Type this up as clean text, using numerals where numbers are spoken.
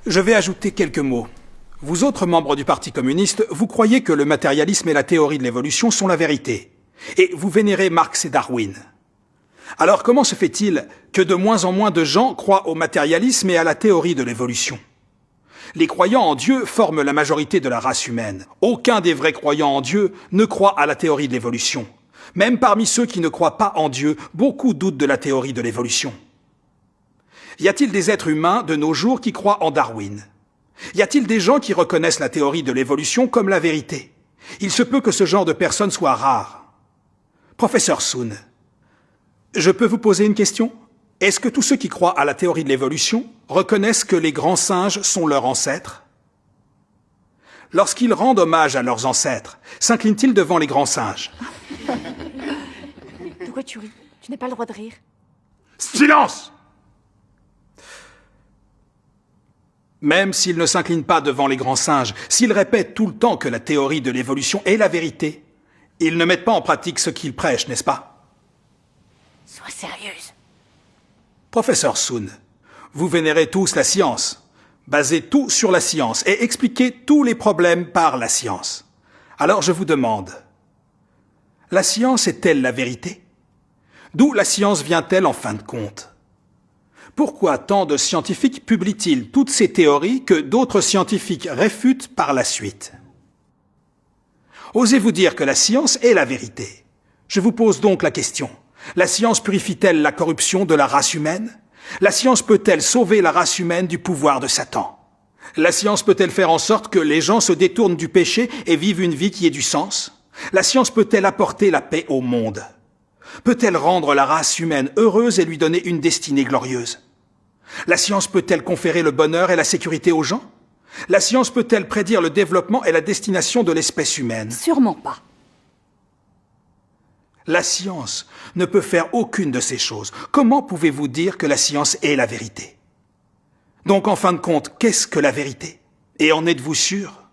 Je vais ajouter quelques mots. Vous autres membres du Parti communiste, vous croyez que le matérialisme et la théorie de l'évolution sont la vérité. Et vous vénérez Marx et Darwin. Alors comment se fait-il que de moins en moins de gens croient au matérialisme et à la théorie de l'évolution? Les croyants en Dieu forment la majorité de la race humaine. Aucun des vrais croyants en Dieu ne croit à la théorie de l'évolution. Même parmi ceux qui ne croient pas en Dieu, beaucoup doutent de la théorie de l'évolution. Y a-t-il des êtres humains de nos jours qui croient en Darwin? Y a-t-il des gens qui reconnaissent la théorie de l'évolution comme la vérité? Il se peut que ce genre de personnes soit rare. Professeur Soon, je peux vous poser une question? Est-ce que tous ceux qui croient à la théorie de l'évolution reconnaissent que les grands singes sont leurs ancêtres? Lorsqu'ils rendent hommage à leurs ancêtres, s'inclinent-ils devant les grands singes? De quoi tu ris? Tu n'as pas le droit de rire. Silence! Même s'ils ne s'inclinent pas devant les grands singes, s'ils répètent tout le temps que la théorie de l'évolution est la vérité, ils ne mettent pas en pratique ce qu'ils prêchent, n'est-ce pas? Sois sérieuse. Professeur Soon, vous vénérez tous la science, basez tout sur la science et expliquez tous les problèmes par la science. Alors je vous demande, la science est-elle la vérité? D'où la science vient-elle en fin de compte? Pourquoi tant de scientifiques publient-ils toutes ces théories que d'autres scientifiques réfutent par la suite? Osez-vous dire que la science est la vérité? Je vous pose donc la question. La science purifie-t-elle la corruption de la race humaine? La science peut-elle sauver la race humaine du pouvoir de Satan? La science peut-elle faire en sorte que les gens se détournent du péché et vivent une vie qui ait du sens? La science peut-elle apporter la paix au monde? Peut-elle rendre la race humaine heureuse et lui donner une destinée glorieuse? La science peut-elle conférer le bonheur et la sécurité aux gens? La science peut-elle prédire le développement et la destination de l'espèce humaine? Sûrement pas. La science ne peut faire aucune de ces choses. Comment pouvez-vous dire que la science est la vérité? Donc, en fin de compte, qu'est-ce que la vérité? Et en êtes-vous sûr?